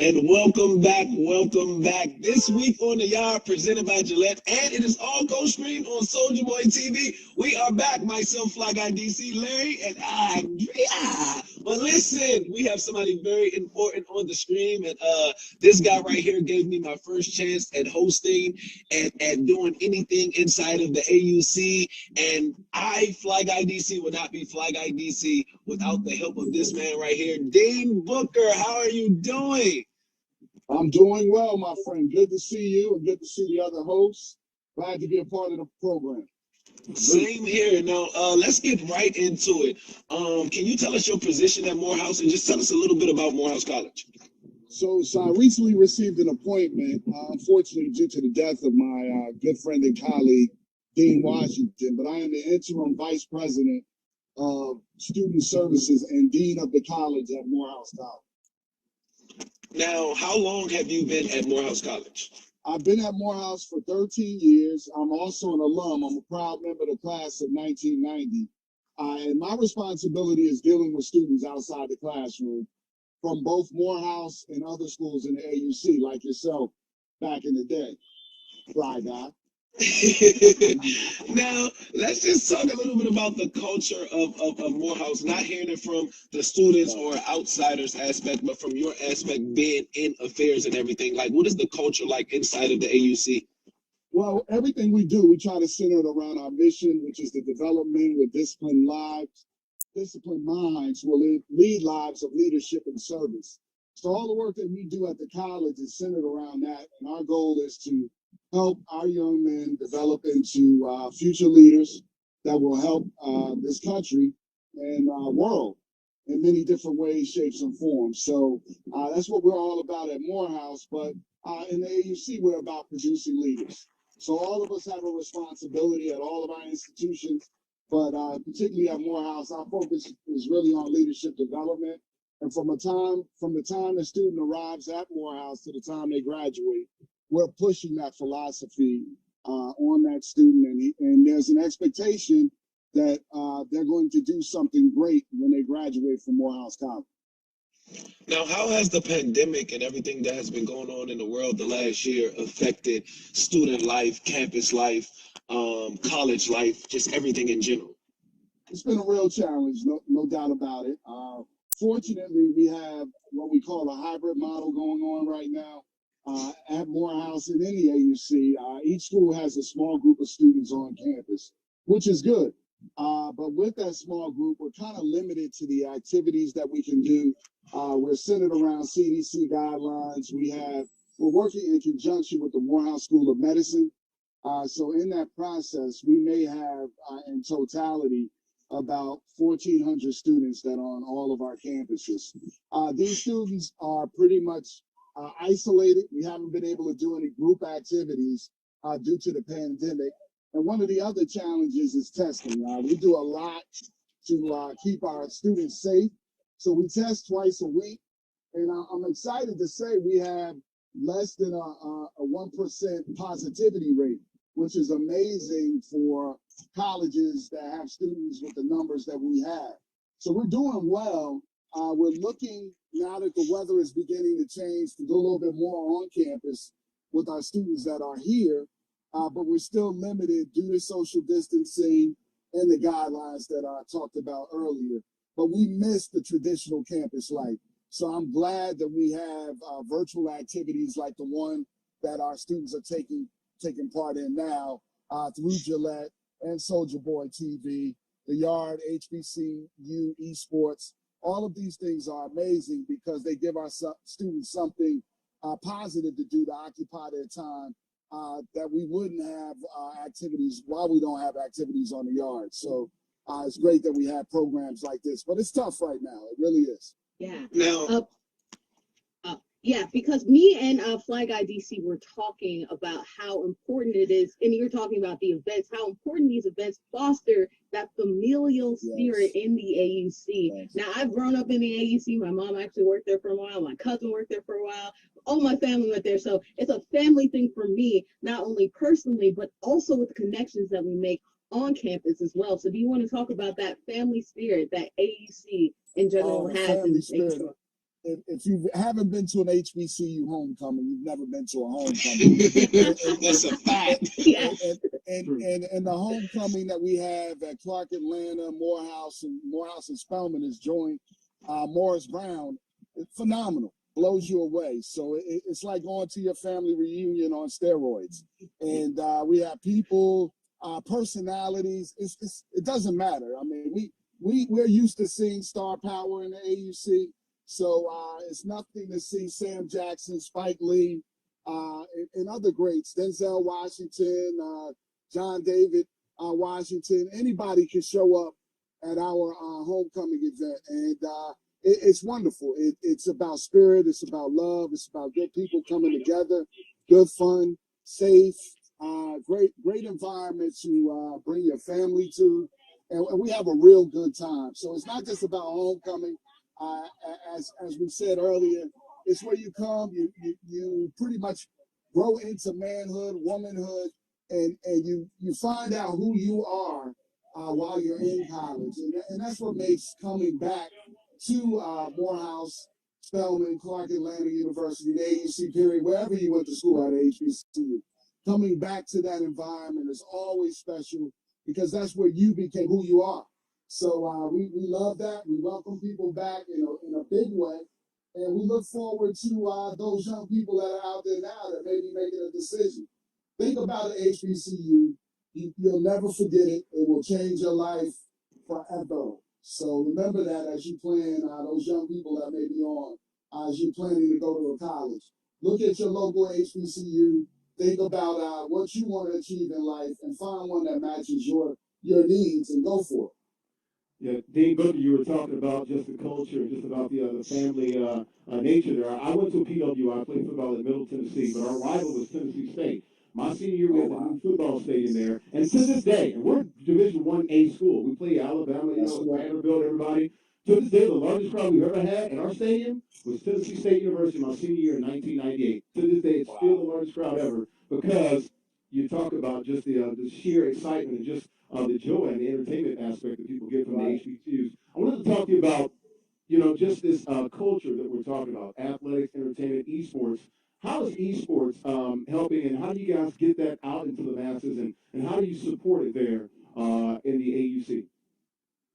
And welcome back, welcome back. This week on the Yard, presented by Gillette, and it is all co-streamed on Soldier Boy TV. We are back, myself, Fly Guy DC, Larry, and Andrea. But listen, we have somebody very important on the stream, and this guy right here gave me my first chance at hosting and doing anything inside of the AUC. And I, Fly Guy DC, would not be Fly Guy DC without the help of this man right here, Dean Booker. How are you doing? I'm doing well, my friend. Good to see you and good to see the other hosts. Glad to be a part of the program. Same here. Now, let's get right into it. Can you tell us your position at Morehouse and just tell us a little bit about Morehouse College? So I recently received an appointment, unfortunately, due to the death of my good friend and colleague, Dean Washington, but I am the interim vice president of student services and dean of the college at Morehouse College. Now, how long have you been at Morehouse College? I've been at Morehouse for 13 years. I'm also an alum. I'm a proud member of the class of 1990. And my responsibility is dealing with students outside the classroom from both Morehouse and other schools in the AUC, like yourself back in the day, Fly Guy. Now, let's just talk a little bit about the culture of Morehouse, not hearing it from the students or outsiders aspect, but from your aspect being in affairs and everything. Like, what is the culture like inside of the AUC? Well, everything we do, we try to center it around our mission, which is the development with disciplined lives. Disciplined minds will lead lives of leadership and service. So all the work that we do at the college is centered around that. And our goal is to help our young men develop into future leaders that will help this country and world in many different ways, shapes, and forms. So that's what we're all about at Morehouse. But in the AUC, we're about producing leaders. So all of us have a responsibility at all of our institutions, but particularly at Morehouse, our focus is really on leadership development. And from the time the student arrives at Morehouse to the time they graduate, we're pushing that philosophy on that student, and there's an expectation that they're going to do something great when they graduate from Morehouse College. Now, how has the pandemic and everything that has been going on in the world the last year affected student life, campus life, college life, just everything in general? It's been a real challenge, no doubt about it. Fortunately, we have what we call a hybrid model going on right now. At Morehouse and any AUC, each school has a small group of students on campus, which is good. But with that small group, we're kind of limited to the activities that we can do. We're centered around CDC guidelines. We're working in conjunction with the Morehouse School of Medicine. So in that process, we may have in totality about 1,400 students that are on all of our campuses. These students are pretty much isolated. We haven't been able to do any group activities due to the pandemic. And one of the other challenges is testing. We do a lot to keep our students safe. So we test twice a week. And I'm excited to say we have less than a 1% positivity rate, which is amazing for colleges that have students with the numbers that we have. So we're doing well. We're looking, now that the weather is beginning to change, to do a little bit more on campus with our students that are here, but we're still limited due to social distancing and the guidelines that I talked about earlier. But we miss the traditional campus life. So I'm glad that we have virtual activities like the one that our students are taking part in now through Gillette and Soldier Boy TV, the Yard, HBCU, esports. All of these things are amazing because they give our students something positive to do to occupy their time that we wouldn't have activities while we don't have activities on the yard. So it's great that we have programs like this, but it's tough right now. It really is. Yeah. Now, yeah, because me and Fly Guy DC were talking about how important it is, and you're talking about the events, how important these events foster that familial spirit in the AUC. Yes. Now, I've grown up in the AUC. My mom actually worked there for a while. My cousin worked there for a while. All my family went there. So it's a family thing for me, not only personally, but also with the connections that we make on campus as well. So do you want to talk about that family spirit that AUC in general has in the state? if you haven't been to an HBCU homecoming, you've never been to a homecoming. That's a fact. And the homecoming that we have at Clark Atlanta, Morehouse and Spelman is joined Morris Brown. It's phenomenal, blows you away. So it's like going to your family reunion on steroids. And we have people, personalities. It doesn't matter. I mean, we're used to seeing star power in the AUC. So it's nothing to see Sam Jackson, Spike Lee, and other greats, Denzel Washington, John David Washington. Anybody can show up at our homecoming event, and it's wonderful. It's about spirit. It's about love. It's about good people coming together, good fun, safe, great environment to bring your family to, and we have a real good time. So it's not just about homecoming. As we said earlier, it's where you come, you pretty much grow into manhood, womanhood, and you find out who you are while you're in college, and that's what makes coming back to Morehouse, Spelman, Clark Atlanta University, the AUC period, wherever you went to school at HBCU, coming back to that environment is always special because that's where you became who you are. So we love that. We welcome people back in a big way. And we look forward to those young people that are out there now that may be making a decision. Think about an HBCU. You'll never forget it. It will change your life forever. So remember that as you plan, those young people that may be on, as you're planning to go to a college. Look at your local HBCU. Think about what you want to achieve in life and find one that matches your needs and go for it. Yeah, Dean Booker, you were talking about just the culture, just about the family nature there. I went to PWI, I played football in Middle Tennessee, but our rival was Tennessee State. My senior year, we had a new football stadium there, and to this day, and we're Division 1A school. We play Alabama, Vanderbilt, everybody. To this day, the largest crowd we've ever had in our stadium was Tennessee State University my senior year in 1998. To this day, it's still the largest crowd ever because you talk about just the sheer excitement and just the joy and the entertainment aspect that people get from the HBCUs. I wanted to talk to you about, just this culture that we're talking about, athletics, entertainment, esports. How is esports helping, and how do you guys get that out into the masses, and how do you support it there in the AUC?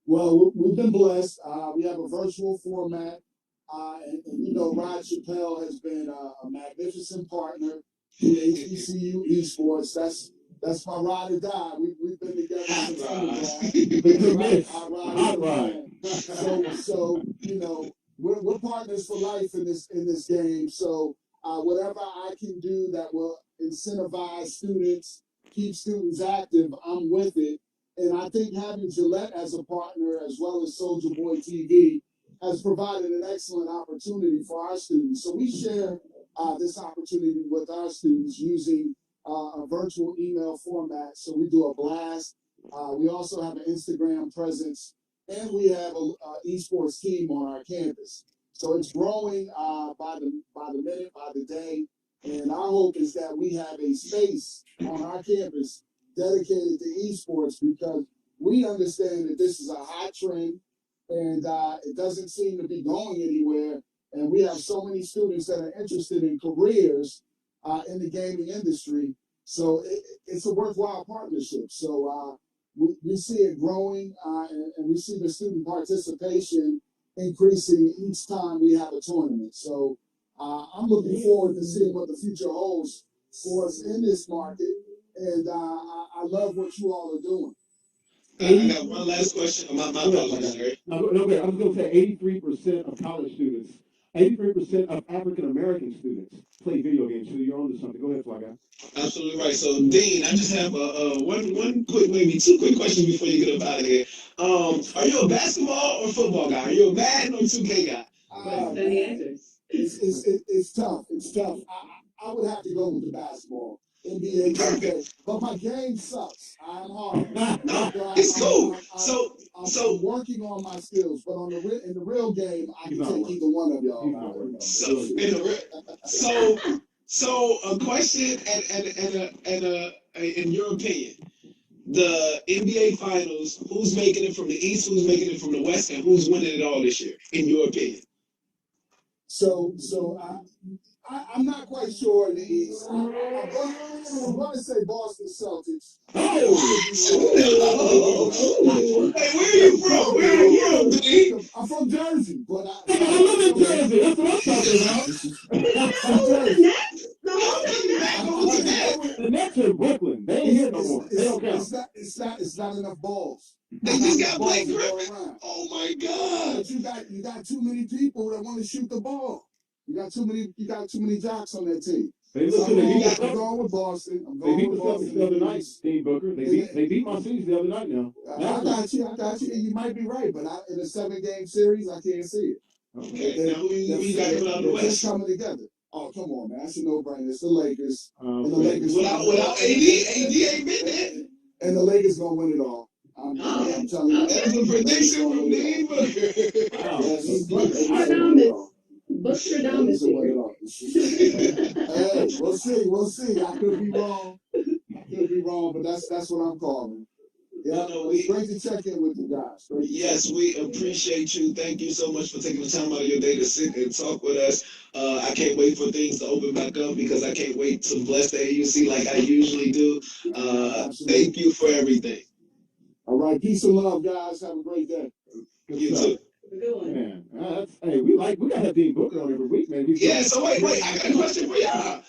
Well, we've been blessed. We have a virtual format, and Rod Chappelle has been a magnificent partner to HBCU esports. That's my ride or die. We've been together since undergrad. So we're partners for life in this game. So whatever I can do that will incentivize students, keep students active, I'm with it. And I think having Gillette as a partner, as well as Soulja Boy TV, has provided an excellent opportunity for our students. So we share this opportunity with our students using a virtual email format. So we do a blast. We also have an Instagram presence, and we have an esports team on our campus. So it's growing by the minute, by the day. And our hope is that we have a space on our campus dedicated to esports because we understand that this is a hot trend and it doesn't seem to be going anywhere. And we have so many students that are interested in careers in the gaming industry. So it's a worthwhile partnership. So we see it growing and we see the student participation increasing each time we have a tournament. So I'm looking forward to seeing what the future holds for us in this market. And I love what you all are doing. I got one last question. My apologies, Larry. Okay, I was going to say 83% of college students, 83% of African American students play video games. So you're on to something. Go ahead, Fly Guy. Absolutely right. So, Dean, I just have one quick, maybe two quick questions before you get up out of here. Are you a basketball or football guy? Are you a Madden or 2K guy? It's tough. It's tough. I would have to go with the basketball. NBA 2K. But my game sucks. I'm hard. No, it's cool. I'm working on my skills, but in the real game, I can take either one of y'all. So a question and in your opinion, the NBA Finals, who's making it from the East, who's making it from the West, and who's winning it all this year, in your opinion? So I'm not quite sure in the East. I'm going to say Boston Celtics. Hey, where are you from? Where are you from, D? I'm from Jersey, but I live in Jersey. That's what I'm talking about. Who the Nets? The whole Nets? The Nets are in Brooklyn. They ain't here no more. They don't count. It's not enough balls. They just got Blake Griffin. Oh my God! But you got too many people that want to shoot the ball. You got too many jocks on that team. They So I'm going with Boston. They beat the Celtics the other night, Steve Booker. They beat my C's the other night now. I got you. You might be right, but in a 7-game series, I can't see it. Okay, now we got coming out of the West. Just coming together. Oh, come on, man. That's a no-brainer. It's the Lakers. And the Lakers without AD ain't been there. And the Lakers gonna win it all. I'm telling you. That's a prediction from Steve Booker. Wow. Bustradamus. Hey, we'll see. I could be wrong, but that's what I'm calling. Yeah, it's great to check in with you guys. Yes, we appreciate you. Thank you so much for taking the time out of your day to sit and talk with us. I can't wait for things to open back up because I can't wait to bless the AUC like I usually do. Thank you for everything. All right, peace and love, guys. Have a great day. You too. Man, hey, we gotta have Dean Booker on every week, man. Yeah, so wait, I got a question for y'all.